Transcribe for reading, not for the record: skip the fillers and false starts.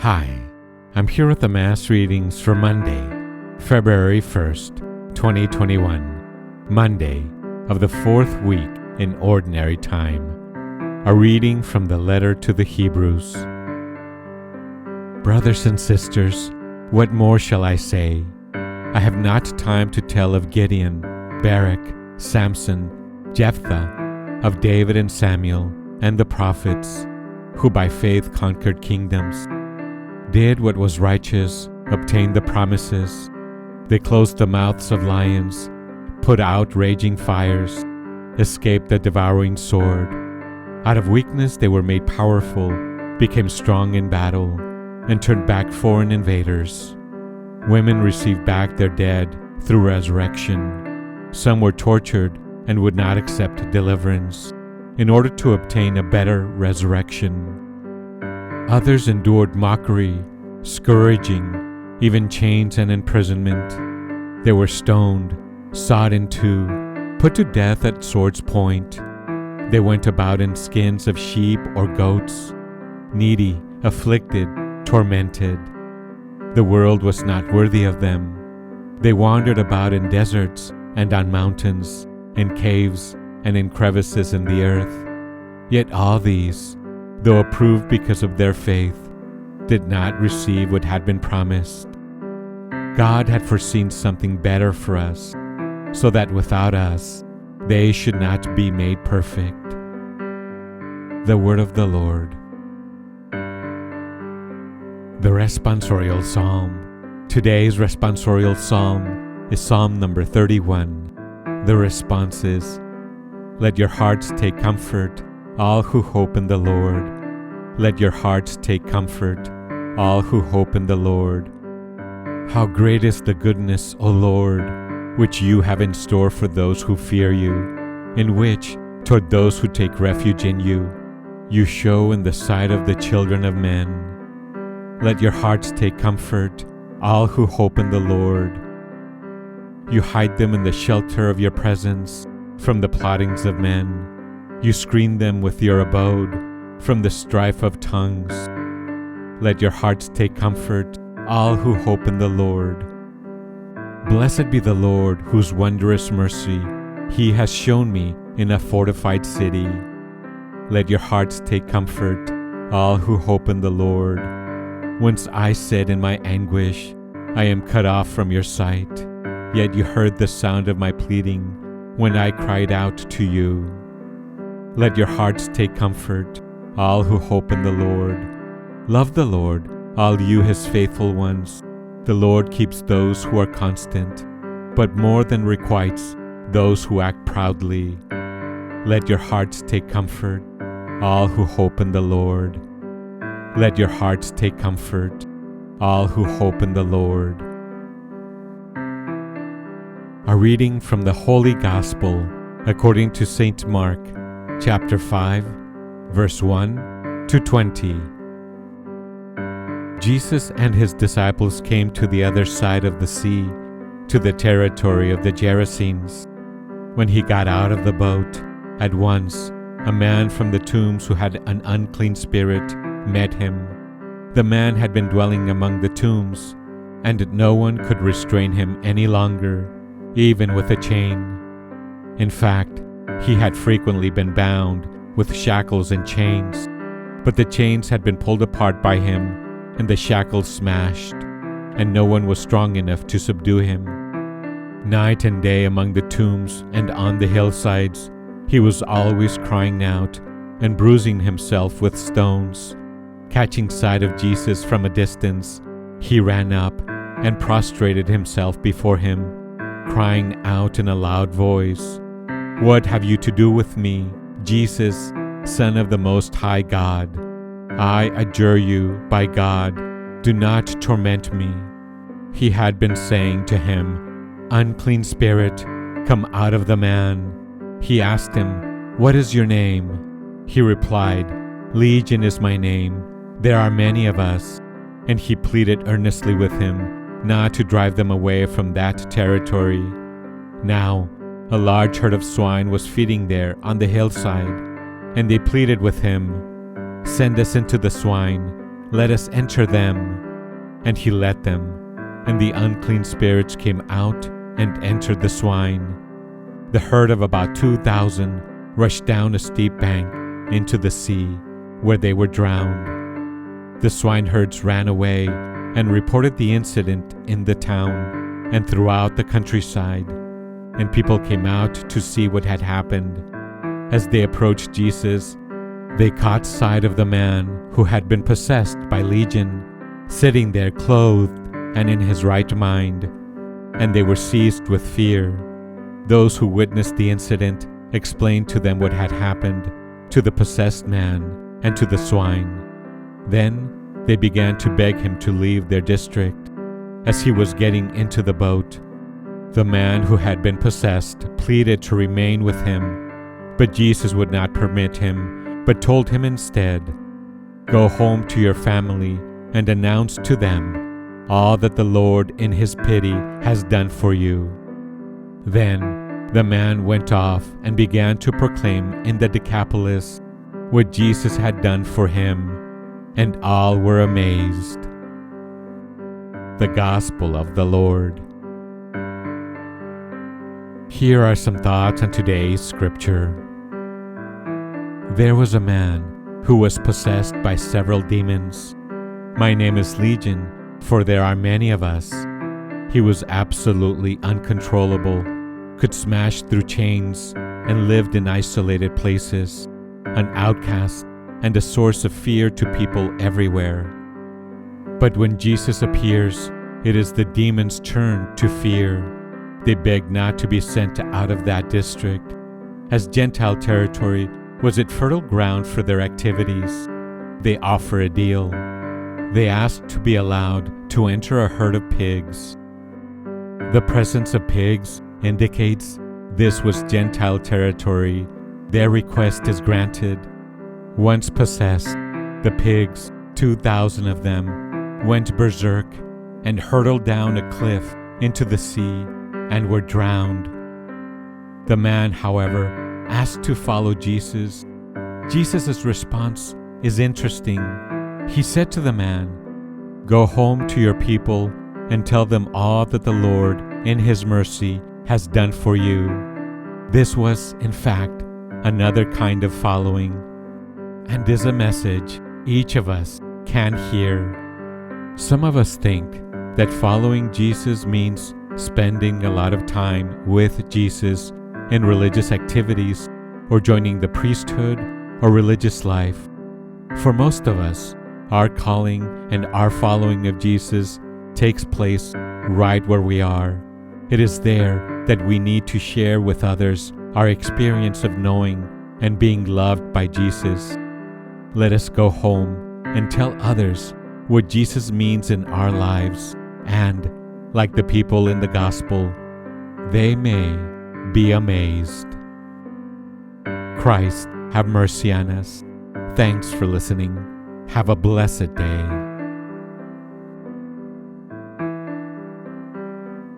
Hi, I'm here with the Mass readings for Monday, February 1st, 2021, Monday of the fourth week in Ordinary Time. A reading from the letter to the Hebrews. Brothers and sisters, what more shall I say? I have not time to tell of Gideon, Barak, Samson, Jephthah, of David and Samuel, and the prophets, who by faith conquered kingdoms, did what was righteous, obtained the promises. They closed the mouths of lions, put out raging fires, escaped the devouring sword. Out of weakness they were made powerful, became strong in battle, and turned back foreign invaders. Women received back their dead through resurrection. Some were tortured and would not accept deliverance, in order to obtain a better resurrection. Others endured mockery, scourging, even chains and imprisonment. They were stoned, sawed in two, put to death at sword's point. They went about in skins of sheep or goats, needy, afflicted, tormented. The world was not worthy of them. They wandered about in deserts and on mountains, in caves and in crevices in the earth. Yet all these, though approved because of their faith, did not receive what had been promised. God had foreseen something better for us, so that without us they should not be made perfect. The Word of the Lord. The Responsorial Psalm. Today's Responsorial Psalm is Psalm number 31. The response is, "Let your hearts take comfort, all who hope in the Lord. Let your hearts take comfort, all who hope in the Lord. How great is the goodness, O Lord, which you have in store for those who fear you, in which, toward those who take refuge in you, you show in the sight of the children of men. Let your hearts take comfort, all who hope in the Lord. You hide them in the shelter of your presence from the plottings of men. You screen them with your abode from the strife of tongues. Let your hearts take comfort, all who hope in the Lord. Blessed be the Lord, whose wondrous mercy he has shown me in a fortified city. Let your hearts take comfort, all who hope in the Lord. Once I said in my anguish, I am cut off from your sight. Yet you heard the sound of my pleading when I cried out to you. Let your hearts take comfort, all who hope in the Lord. Love the Lord, all you his faithful ones. The Lord keeps those who are constant, but more than requites those who act proudly. Let your hearts take comfort, all who hope in the Lord. Let your hearts take comfort, all who hope in the Lord." A reading from the Holy Gospel according to St. Mark, chapter 5, verse 1 to 20. Jesus and his disciples came to the other side of the sea, to the territory of the Gerasenes. When he got out of the boat, at once a man from the tombs who had an unclean spirit met him. The man had been dwelling among the tombs, and no one could restrain him any longer, even with a chain. In fact, he had frequently been bound with shackles and chains, but the chains had been pulled apart by him and the shackles smashed, and no one was strong enough to subdue him. Night and day among the tombs and on the hillsides, he was always crying out and bruising himself with stones. Catching sight of Jesus from a distance, he ran up and prostrated himself before him, crying out in a loud voice, "What have you to do with me, Jesus, Son of the Most High God? I adjure you, by God, do not torment me." He had been saying to him, "Unclean spirit, come out of the man." He asked him, "What is your name?" He replied, "Legion is my name. There are many of us." And he pleaded earnestly with him not to drive them away from that territory. Now, a large herd of swine was feeding there on the hillside, and they pleaded with him, "Send us into the swine, let us enter them." And he let them, and the unclean spirits came out and entered the swine. The herd of about 2,000 rushed down a steep bank into the sea, where they were drowned. The swineherds ran away and reported the incident in the town and throughout the countryside, and people came out to see what had happened. As they approached Jesus, they caught sight of the man who had been possessed by Legion, sitting there clothed and in his right mind, and they were seized with fear. Those who witnessed the incident explained to them what had happened to the possessed man and to the swine. Then they began to beg him to leave their district. As he was getting into the boat, the man who had been possessed pleaded to remain with him, but Jesus would not permit him, but told him instead, "Go home to your family and announce to them all that the Lord in his pity has done for you." Then the man went off and began to proclaim in the Decapolis what Jesus had done for him, and all were amazed. The Gospel of the Lord. Here are some thoughts on today's scripture. There was a man who was possessed by several demons. My name is Legion, for there are many of us. He was absolutely uncontrollable, could smash through chains, and lived in isolated places, an outcast and a source of fear to people everywhere. But when Jesus appears, it is the demons' turn to fear. They beg not to be sent out of that district. As Gentile territory, was it fertile ground for their activities? They offer a deal. They ask to be allowed to enter a herd of pigs. The presence of pigs indicates this was Gentile territory. Their request is granted. Once possessed, the pigs, 2,000 of them, went berserk and hurtled down a cliff into the sea and were drowned. The man, however, asked to follow Jesus. Jesus' response is interesting. He said to the man, "Go home to your people and tell them all that the Lord, in his mercy, has done for you." This was, in fact, another kind of following, and is a message each of us can hear. Some of us think that following Jesus means spending a lot of time with Jesus in religious activities or joining the priesthood or religious life. For most of us, our calling and our following of Jesus takes place right where we are. It is there that we need to share with others our experience of knowing and being loved by Jesus. Let us go home and tell others what Jesus means in our lives, and, like the people in the gospel, they may be amazed. Christ, have mercy on us. Thanks for listening. Have a blessed day.